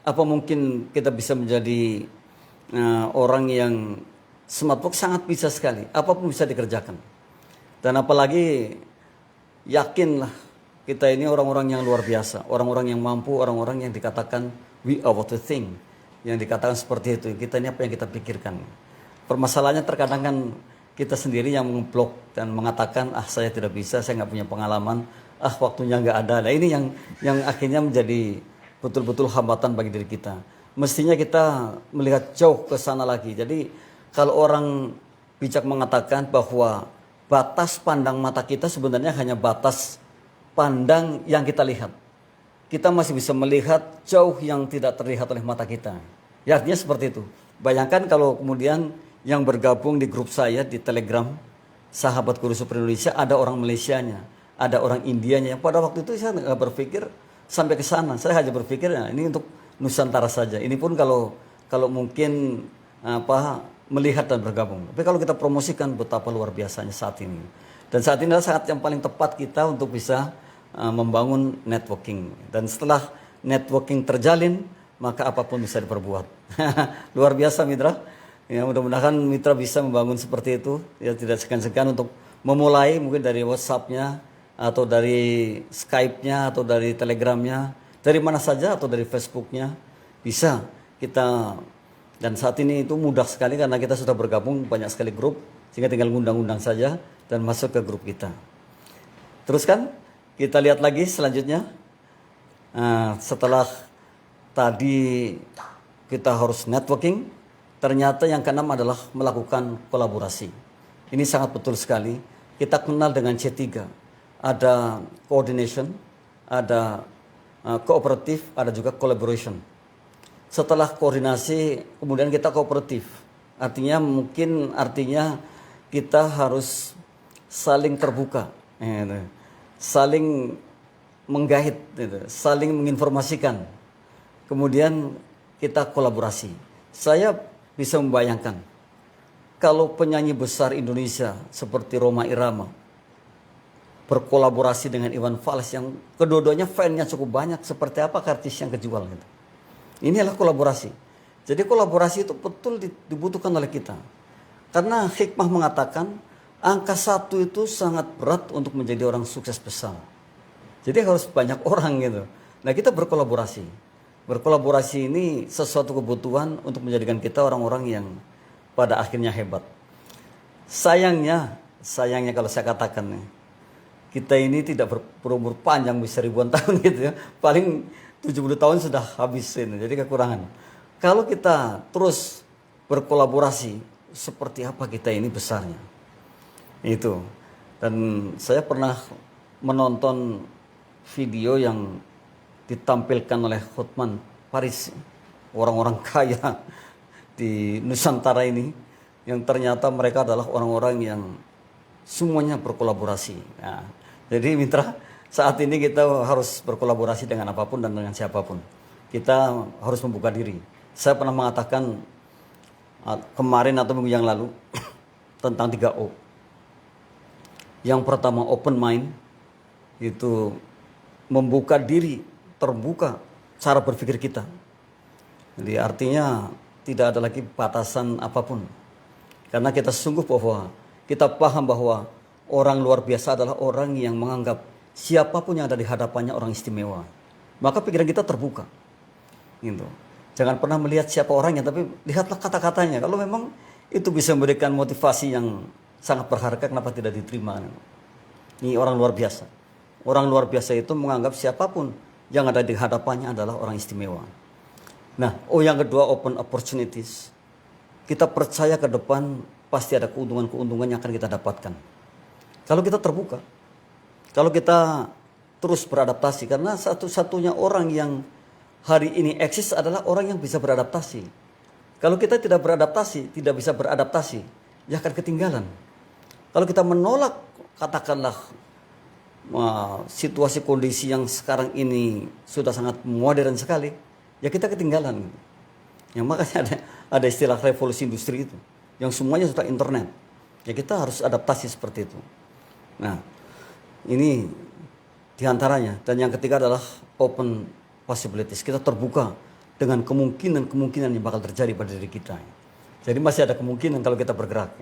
apa mungkin kita bisa menjadi orang yang smart work? Sangat bisa sekali, apapun bisa dikerjakan. Dan apalagi yakinlah kita ini orang-orang yang luar biasa, orang-orang yang mampu, orang-orang yang dikatakan we are what we think, yang dikatakan seperti itu. Kita ini apa yang kita pikirkan. Permasalahannya terkadang kan kita sendiri yang ngeblok dan mengatakan saya tidak bisa, saya nggak punya pengalaman, waktunya nggak ada. Nah, ini yang akhirnya menjadi betul-betul hambatan bagi diri kita. Mestinya kita melihat jauh ke sana lagi. Jadi kalau orang bijak mengatakan bahwa batas pandang mata kita sebenarnya hanya batas pandang yang kita lihat. Kita masih bisa melihat jauh yang tidak terlihat oleh mata kita. Ya, artinya seperti itu. Bayangkan kalau kemudian yang bergabung di grup saya di Telegram, Sahabat Guru Super Indonesia, ada orang Malaysianya, ada orang Indianya. Yang pada waktu itu saya nggak berpikir sampai ke sana. Saya hanya berpikir ini untuk Nusantara saja. Ini pun kalau mungkin melihat dan bergabung. Tapi kalau kita promosikan betapa luar biasanya saat ini. Dan saat ini adalah saat yang paling tepat kita untuk bisa membangun networking. Dan setelah networking terjalin, maka apapun bisa diperbuat. Luar biasa mitra. Ya, mudah-mudahan mitra bisa membangun seperti itu. Ya, tidak segan-segan untuk memulai mungkin dari WhatsApp-nya atau dari Skype-nya atau dari Telegram-nya, dari mana saja, atau dari Facebook-nya bisa kita. Dan saat ini itu mudah sekali karena kita sudah bergabung banyak sekali grup, sehingga tinggal ngundang-undang saja dan masuk ke grup kita. Teruskan, kita lihat lagi selanjutnya. Setelah tadi kita harus networking, ternyata yang keenam adalah melakukan kolaborasi. Ini sangat betul sekali. Kita kenal dengan C3. Ada coordination, ada kooperatif, ada juga collaboration. Setelah koordinasi, kemudian kita kooperatif. Artinya kita harus saling terbuka. saling menggait, gitu, saling menginformasikan. Kemudian kita kolaborasi. Saya bisa membayangkan kalau penyanyi besar Indonesia seperti Rhoma Irama berkolaborasi dengan Iwan Fals yang kedua-duanya fan-nya cukup banyak, seperti apa artis yang kejual gitu. Ini adalah kolaborasi. Jadi kolaborasi itu betul dibutuhkan oleh kita. Karena hikmah mengatakan angka 1 itu sangat berat untuk menjadi orang sukses besar. Jadi harus banyak orang gitu. Nah, kita berkolaborasi. Berkolaborasi ini sesuatu kebutuhan untuk menjadikan kita orang-orang yang pada akhirnya hebat. Sayangnya kalau saya katakan nih, kita ini tidak berumur panjang, bisa ribuan tahun gitu ya. Paling 70 tahun sudah habis ini, jadi kekurangan. Kalau kita terus berkolaborasi, seperti apa kita ini besarnya. Itu. Dan saya pernah menonton video yang ditampilkan oleh Hotman Paris, orang-orang kaya di Nusantara ini, yang ternyata mereka adalah orang-orang yang semuanya berkolaborasi. Nah, jadi mitra, saat ini kita harus berkolaborasi dengan apapun dan dengan siapapun. Kita harus membuka diri. Saya pernah mengatakan kemarin atau minggu yang lalu tentang 3O. Yang pertama open mind, itu membuka diri, terbuka cara berpikir kita. Jadi artinya tidak ada lagi batasan apapun. Karena kita sungguh bahwa kita paham bahwa orang luar biasa adalah orang yang menganggap siapapun yang ada di hadapannya orang istimewa. Maka pikiran kita terbuka. Gitu. Jangan pernah melihat siapa orangnya, tapi lihatlah kata-katanya. Kalau memang itu bisa memberikan motivasi yang sangat berharga, kenapa tidak diterima? Ini orang luar biasa. Orang luar biasa itu menganggap siapapun yang ada di hadapannya adalah orang istimewa. Nah, yang kedua, open opportunities. Kita percaya ke depan pasti ada keuntungan-keuntungan yang akan kita dapatkan. Kalau kita terbuka, kalau kita terus beradaptasi, karena satu-satunya orang yang hari ini eksis adalah orang yang bisa beradaptasi. Kalau kita tidak beradaptasi, tidak bisa beradaptasi, ya akan ketinggalan. Kalau kita menolak, katakanlah situasi kondisi yang sekarang ini sudah sangat modern sekali, ya kita ketinggalan. Yang makanya ada istilah revolusi industri itu, yang semuanya sudah internet. Ya kita harus adaptasi seperti itu. Nah, ini diantaranya. Dan yang ketiga adalah open possibilities. Kita terbuka dengan kemungkinan-kemungkinan yang bakal terjadi pada diri kita. Jadi masih ada kemungkinan kalau kita bergerak.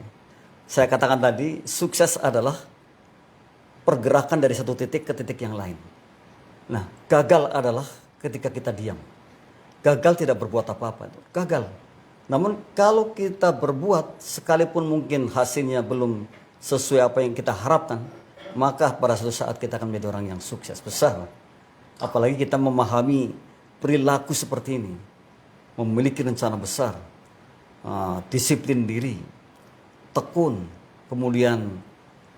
Saya katakan tadi, sukses adalah pergerakan dari satu titik ke titik yang lain. Nah, gagal adalah ketika kita diam. Gagal tidak berbuat apa-apa. Gagal. Namun kalau kita berbuat, sekalipun mungkin hasilnya belum sesuai apa yang kita harapkan, maka pada suatu saat kita akan menjadi orang yang sukses besar. Apalagi kita memahami perilaku seperti ini, memiliki rencana besar, disiplin diri, tekun, kemudian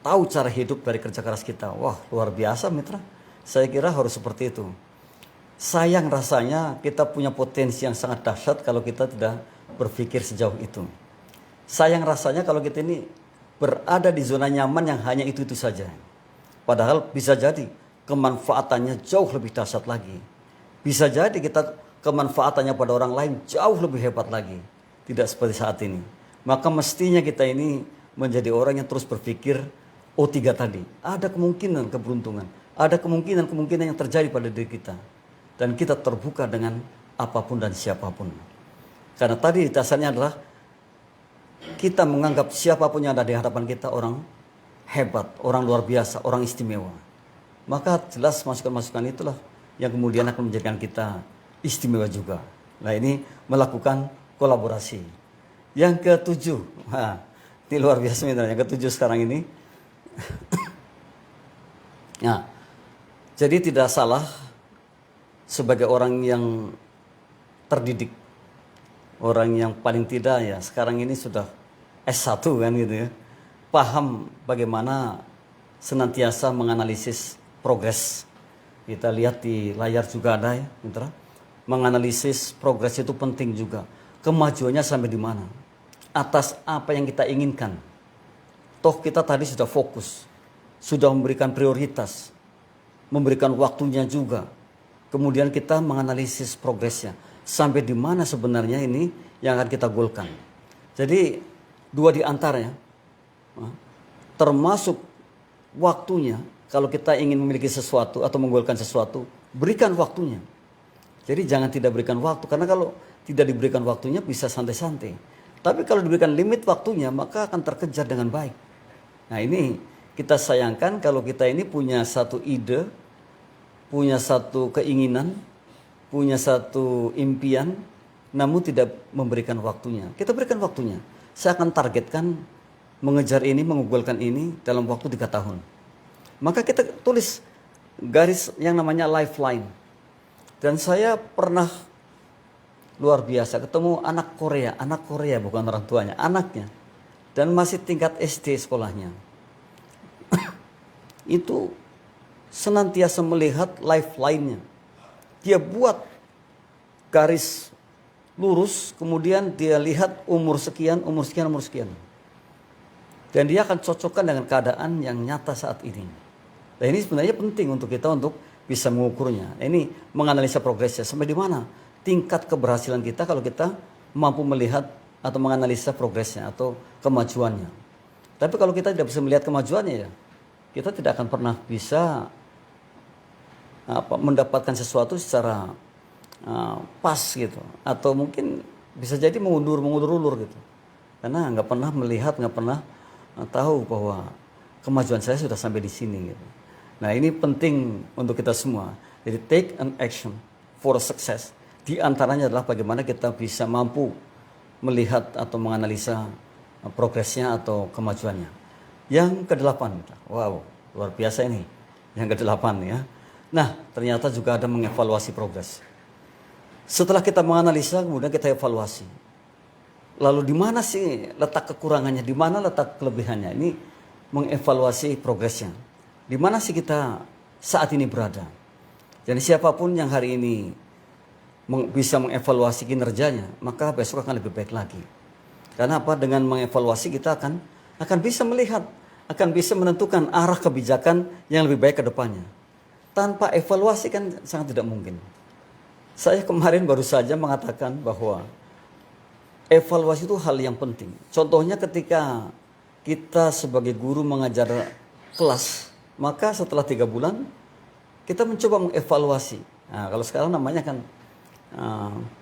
tahu cara hidup dari kerja keras kita. Wah, luar biasa mitra. Saya kira harus seperti itu. Sayang rasanya kita punya potensi yang sangat dahsyat kalau kita tidak berpikir sejauh itu. Sayang rasanya kalau kita ini berada di zona nyaman yang hanya itu-itu saja. Padahal bisa jadi kemanfaatannya jauh lebih dahsyat lagi. Bisa jadi kita kemanfaatannya pada orang lain jauh lebih hebat lagi. Tidak seperti saat ini. Maka mestinya kita ini menjadi orang yang terus berpikir O3 tadi. Ada kemungkinan keberuntungan. Ada kemungkinan yang terjadi pada diri kita. Dan kita terbuka dengan apapun dan siapapun. Karena tadi dasarnya adalah kita menganggap siapapun yang ada di hadapan kita orang hebat, orang luar biasa, orang istimewa. Maka jelas masukan-masukan itulah yang kemudian akan menjadikan kita istimewa juga. Nah, ini melakukan kolaborasi. Yang ketujuh, ini luar biasa mitra. Yang ketujuh sekarang ini. Nah, jadi tidak salah sebagai orang yang terdidik, orang yang paling tidak ya sekarang ini sudah S1 kan gitu ya, paham bagaimana senantiasa menganalisis progres. Kita lihat di layar juga ada ya mitra, menganalisis progres itu penting juga, kemajuannya sampai di mana, atas apa yang kita inginkan. Toh kita tadi sudah fokus, sudah memberikan prioritas, memberikan waktunya juga. Kemudian kita menganalisis progresnya. Sampai di mana sebenarnya ini yang akan kita goalkan. Jadi dua di antaranya, termasuk waktunya, kalau kita ingin memiliki sesuatu atau menggolkan sesuatu, berikan waktunya. Jadi jangan tidak berikan waktu, karena kalau tidak diberikan waktunya bisa santai-santai. Tapi kalau diberikan limit waktunya, maka akan terkejar dengan baik. Nah ini kita sayangkan kalau kita ini punya satu ide, punya satu keinginan, punya satu impian, namun tidak memberikan waktunya. Kita berikan waktunya. Saya akan targetkan mengejar ini, menggolkan ini dalam waktu 3 tahun. Maka kita tulis garis yang namanya lifeline. Dan saya pernah luar biasa ketemu anak Korea bukan orang tuanya, anaknya. Dan masih tingkat SD sekolahnya. Itu senantiasa melihat lifeline-nya. Dia buat garis lurus, kemudian dia lihat umur sekian. Dan dia akan cocokkan dengan keadaan yang nyata saat ini. Nah ini sebenarnya penting untuk kita untuk bisa mengukurnya. Nah, ini menganalisa progresnya sampai di mana tingkat keberhasilan kita kalau kita mampu melihat atau menganalisa progresnya atau kemajuannya. Tapi kalau kita tidak bisa melihat kemajuannya ya, kita tidak akan pernah bisa mendapatkan sesuatu secara pas gitu. Atau mungkin bisa jadi mengundur ulur gitu. Karena nggak pernah melihat, nggak pernah tahu bahwa kemajuan saya sudah sampai di sini gitu. Nah ini penting untuk kita semua. Jadi take an action for success. Di antaranya adalah bagaimana kita bisa mampu melihat atau menganalisa progresnya atau kemajuannya. Yang ke-8, wow luar biasa ini. Yang ke-8 ya. Nah ternyata juga ada mengevaluasi progres. Setelah kita menganalisa kemudian kita evaluasi. Lalu di mana sih letak kekurangannya, di mana letak kelebihannya? Ini mengevaluasi progresnya. Di mana sih kita saat ini berada? Jadi siapapun yang hari ini bisa mengevaluasi kinerjanya, maka besok akan lebih baik lagi. Karena apa? Dengan mengevaluasi kita akan bisa melihat, akan bisa menentukan arah kebijakan yang lebih baik ke depannya. Tanpa evaluasi kan sangat tidak mungkin. Saya kemarin baru saja mengatakan bahwa evaluasi itu hal yang penting. Contohnya ketika kita sebagai guru mengajar kelas, maka setelah 3 bulan kita mencoba mengevaluasi. Nah, kalau sekarang namanya kan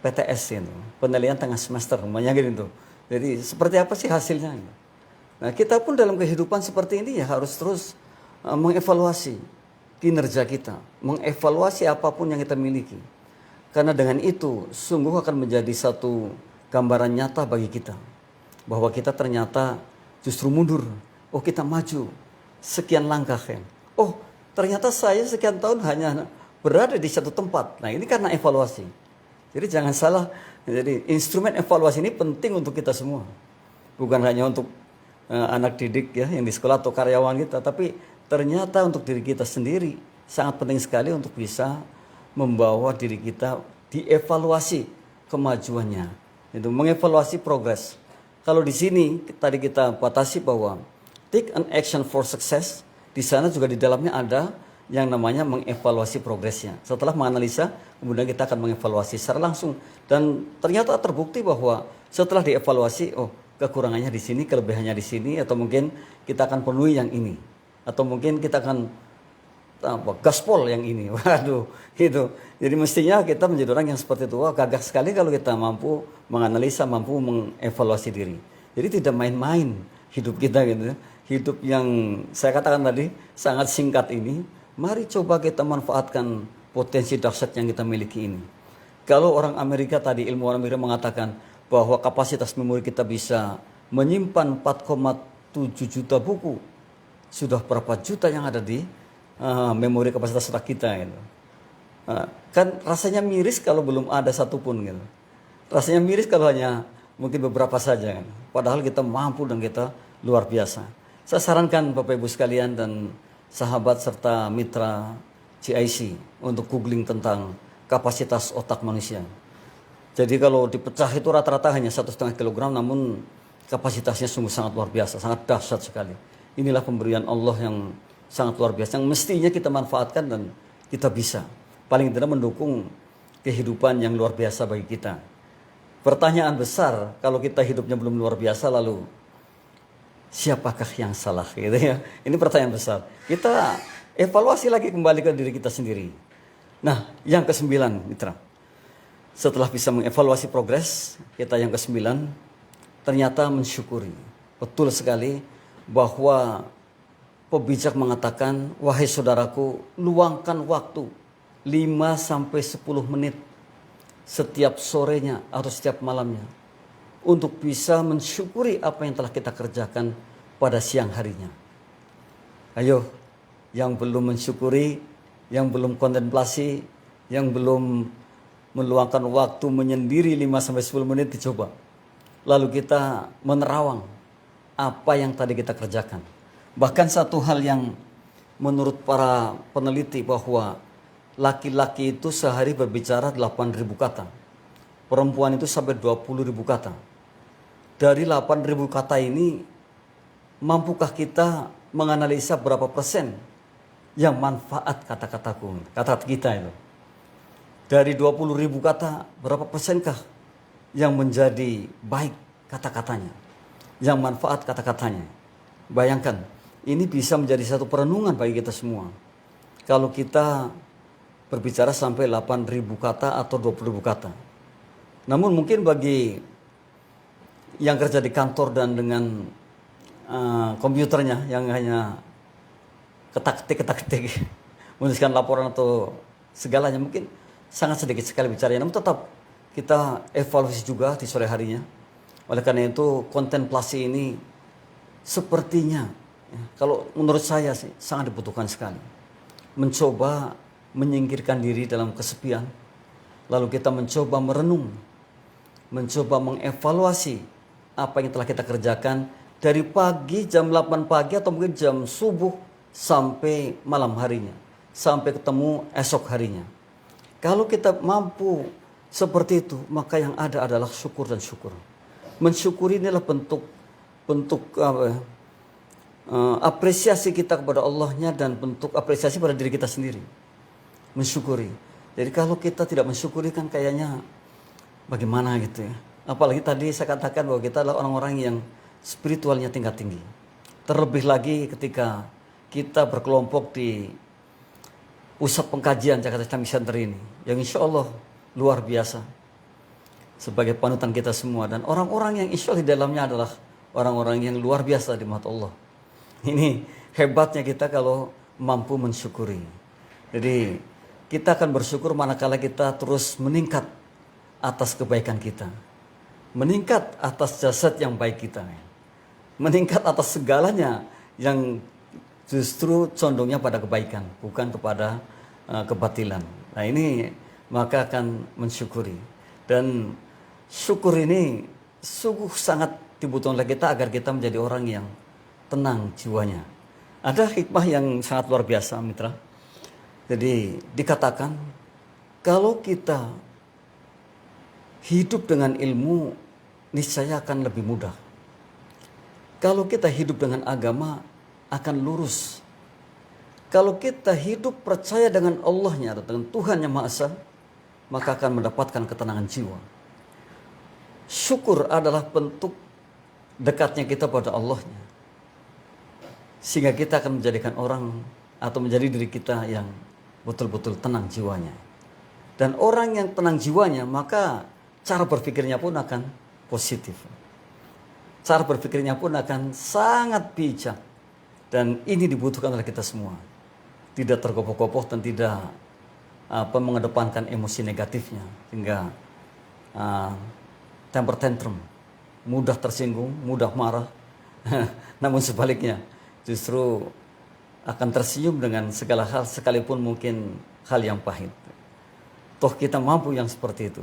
PTS gitu, penilaian tengah semester namanya gitu. Jadi seperti apa sih hasilnya? Nah kita pun dalam kehidupan seperti ini ya harus terus mengevaluasi kinerja kita, mengevaluasi apapun yang kita miliki. Karena dengan itu sungguh akan menjadi satu gambaran nyata bagi kita bahwa kita ternyata justru mundur. Oh kita maju sekian langkah kan. Oh ternyata saya sekian tahun hanya berada di satu tempat. Nah ini karena evaluasi. Jadi jangan salah. Jadi instrumen evaluasi ini penting untuk kita semua. Bukan hanya untuk anak didik ya yang di sekolah atau karyawan kita, tapi ternyata untuk diri kita sendiri sangat penting sekali untuk bisa membawa diri kita dievaluasi kemajuannya. Itu mengevaluasi progres. Kalau di sini tadi kita batasi bahwa take an action for success, di sana juga di dalamnya ada yang namanya mengevaluasi progresnya. Setelah menganalisa, kemudian kita akan mengevaluasi secara langsung. Dan ternyata terbukti bahwa setelah dievaluasi, oh kekurangannya di sini, kelebihannya di sini, atau mungkin kita akan penuhi yang ini. Atau mungkin kita akan gaspol yang ini. Waduh, itu. Jadi mestinya kita menjadi orang yang seperti itu. Wah, gagah sekali kalau kita mampu menganalisa, mampu mengevaluasi diri. Jadi tidak main-main hidup kita gitu. Hidup yang saya katakan tadi sangat singkat ini, mari coba kita manfaatkan potensi dahsyat yang kita miliki ini. Kalau orang Amerika tadi, ilmuwan Amerika mengatakan bahwa kapasitas memori kita bisa menyimpan 4,7 juta buku. Sudah berapa juta yang ada di memori kapasitas otak kita gitu. Kan rasanya miris kalau belum ada satupun gitu. Rasanya miris kalau hanya mungkin beberapa saja kan. Padahal kita mampu dan kita luar biasa. Saya sarankan Bapak Ibu sekalian dan sahabat serta mitra CIC untuk googling tentang kapasitas otak manusia. Jadi kalau dipecah itu rata-rata hanya 1,5 kilogram, namun kapasitasnya sungguh sangat luar biasa, sangat dahsyat sekali. Inilah pemberian Allah yang sangat luar biasa yang mestinya kita manfaatkan dan kita bisa paling tidak mendukung kehidupan yang luar biasa bagi kita. Pertanyaan besar, kalau kita hidupnya belum luar biasa, lalu siapakah yang salah gitu ya? Ini pertanyaan besar. Kita evaluasi lagi kembali ke diri kita sendiri. Nah, yang kesembilan, mitra. Setelah bisa mengevaluasi progres, kita yang kesembilan, ternyata mensyukuri. Betul sekali bahwa pebijak mengatakan, wahai saudaraku, luangkan waktu 5-10 menit setiap sorenya atau setiap malamnya untuk bisa mensyukuri apa yang telah kita kerjakan pada siang harinya. Ayo, yang belum mensyukuri, yang belum kontemplasi, yang belum meluangkan waktu menyendiri 5-10 menit dicoba. Lalu kita menerawang apa yang tadi kita kerjakan. Bahkan satu hal yang menurut para peneliti bahwa laki-laki itu sehari berbicara 8.000 kata. Perempuan itu sampai 20.000 kata. Dari 8.000 kata ini, mampukah kita menganalisa berapa persen yang manfaat kata-kataku, kata kita itu? Dari 20.000 kata, berapa persenkah yang menjadi baik kata-katanya, yang manfaat kata-katanya? Bayangkan, ini bisa menjadi satu perenungan bagi kita semua. Kalau kita berbicara sampai 8.000 kata atau 20.000 kata. Namun mungkin bagi yang kerja di kantor dan dengan komputernya yang hanya ketak-ketik menuliskan laporan atau segalanya, mungkin sangat sedikit sekali bicaranya. Namun tetap kita evaluasi juga di sore harinya. Oleh karena itu kontemplasi ini sepertinya, ya, kalau menurut saya sih sangat dibutuhkan sekali. Mencoba menyingkirkan diri dalam kesepian, lalu kita mencoba merenung, mencoba mengevaluasi apa yang telah kita kerjakan dari pagi jam 8 pagi atau mungkin jam subuh sampai malam harinya, sampai ketemu esok harinya. Kalau kita mampu seperti itu, maka yang ada adalah syukur dan syukur. Mensyukuri inilah bentuk apresiasi kita kepada Allahnya dan bentuk apresiasi pada diri kita sendiri. Mensyukuri. Jadi kalau kita tidak mensyukuri kan kayaknya bagaimana gitu ya. Apalagi tadi saya katakan bahwa kita adalah orang-orang yang spiritualnya tingkat tinggi. Terlebih lagi ketika kita berkelompok di pusat pengkajian Jakarta Islamic Center ini, yang insya Allah luar biasa sebagai panutan kita semua, dan orang-orang yang insya Allah di dalamnya adalah orang-orang yang luar biasa di mata Allah. Ini hebatnya kita kalau mampu mensyukuri. Jadi kita akan bersyukur manakala kita terus meningkat atas kebaikan kita, meningkat atas jasad yang baik kita, meningkat atas segalanya yang justru condongnya pada kebaikan, bukan kepada kebatilan. Nah ini maka akan mensyukuri. Dan syukur ini sungguh sangat dibutuhkan oleh kita agar kita menjadi orang yang tenang jiwanya. Ada hikmah yang sangat luar biasa, mitra. Jadi dikatakan kalau kita hidup dengan ilmu, niscaya akan lebih mudah. Kalau kita hidup dengan agama, akan lurus. Kalau kita hidup percaya dengan Allahnya, dengan Tuhan yang Maha Esa, maka akan mendapatkan ketenangan jiwa. Syukur adalah bentuk dekatnya kita pada Allahnya, sehingga kita akan menjadikan orang atau menjadi diri kita yang betul-betul tenang jiwanya. Dan orang yang tenang jiwanya, maka cara berpikirnya pun akan positif. Cara berpikirnya pun akan sangat bijak. Dan ini dibutuhkan oleh kita semua. Tidak tergopoh-gopoh dan tidak mengedepankan emosi negatifnya. Hingga temper tantrum, mudah tersinggung, mudah marah. Namun sebaliknya, justru akan tersenyum dengan segala hal, sekalipun mungkin hal yang pahit. Toh kita mampu yang seperti itu.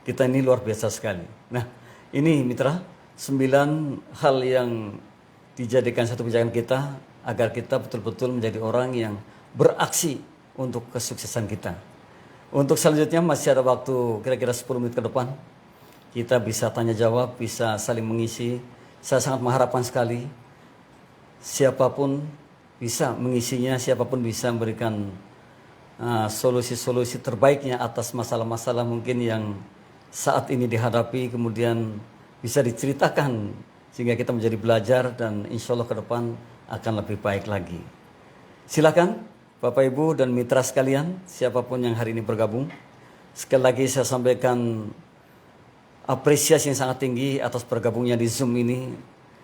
Kita ini luar biasa sekali. Nah, ini mitra, 9 hal yang dijadikan satu pijakan kita agar kita betul-betul menjadi orang yang beraksi untuk kesuksesan kita. Untuk selanjutnya masih ada waktu kira-kira 10 menit ke depan. Kita bisa tanya jawab, bisa saling mengisi. Saya sangat mengharapkan sekali siapapun bisa mengisinya, siapapun bisa memberikan solusi-solusi terbaiknya atas masalah-masalah mungkin yang saat ini dihadapi, kemudian bisa diceritakan sehingga kita menjadi belajar dan insya Allah ke depan akan lebih baik lagi. Silakan Bapak Ibu dan mitra sekalian, siapapun yang hari ini bergabung. Sekali lagi saya sampaikan apresiasi yang sangat tinggi atas bergabungnya di Zoom ini.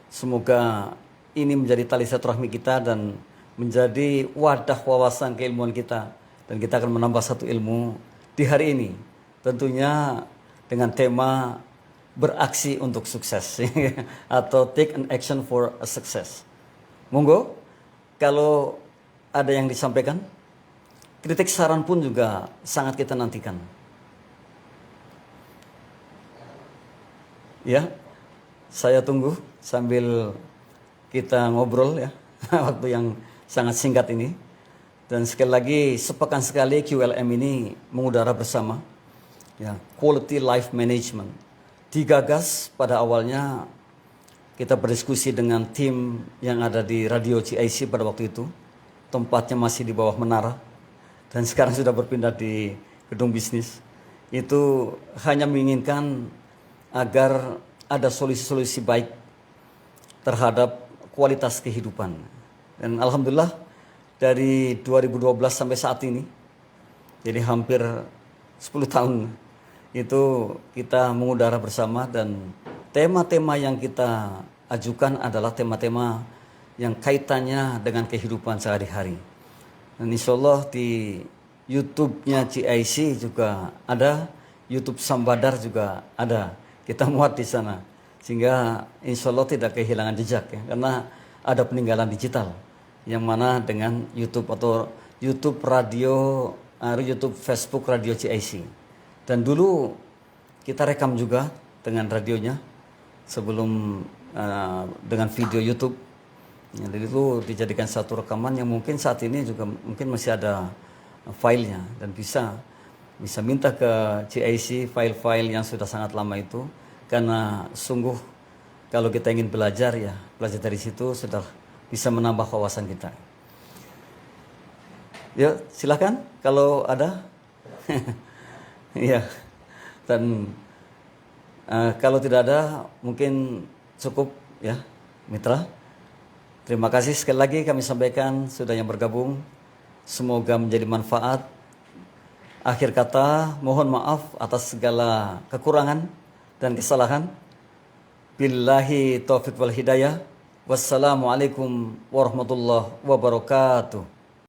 Semoga ini menjadi tali silaturahmi kita dan menjadi wadah wawasan keilmuan kita. Dan kita akan menambah satu ilmu di hari ini. Tentunya dengan tema beraksi untuk sukses atau take an action for a success. Monggo, kalau ada yang disampaikan, kritik saran pun juga sangat kita nantikan. Ya, saya tunggu sambil kita ngobrol ya, waktu yang sangat singkat ini. Dan sekali lagi, sepekan sekali QLM ini mengudara bersama. Ya, Quality Life Management. Digagas pada awalnya kita berdiskusi dengan tim yang ada di Radio CIC pada waktu itu. Tempatnya masih di bawah menara. Dan sekarang sudah berpindah di gedung bisnis. Itu hanya menginginkan agar ada solusi-solusi baik terhadap kualitas kehidupan. Dan alhamdulillah dari 2012 sampai saat ini, jadi hampir 10 tahun itu kita mengudara bersama dan tema-tema yang kita ajukan adalah tema-tema yang kaitannya dengan kehidupan sehari-hari. Dan insya Allah di YouTube-nya CIC juga ada, YouTube Sambadar juga ada. Kita muat di sana sehingga insya Allah tidak kehilangan jejak ya, karena ada peninggalan digital yang mana dengan YouTube atau YouTube radio, YouTube Facebook Radio CIC. Dan dulu kita rekam juga dengan radionya sebelum dengan video YouTube. Ya, jadi itu dijadikan satu rekaman yang mungkin saat ini juga mungkin masih ada filenya dan bisa minta ke CIC file-file yang sudah sangat lama itu, karena sungguh kalau kita ingin belajar ya belajar dari situ sudah bisa menambah wawasan kita. Ya silakan kalau ada. Ya, dan kalau tidak ada mungkin cukup ya mitra. Terima kasih sekali lagi kami sampaikan sudah yang bergabung. Semoga menjadi manfaat. Akhir kata, mohon maaf atas segala kekurangan dan kesalahan. Billahi taufiq wal hidayah. Wassalamualaikum warahmatullahi wabarakatuh.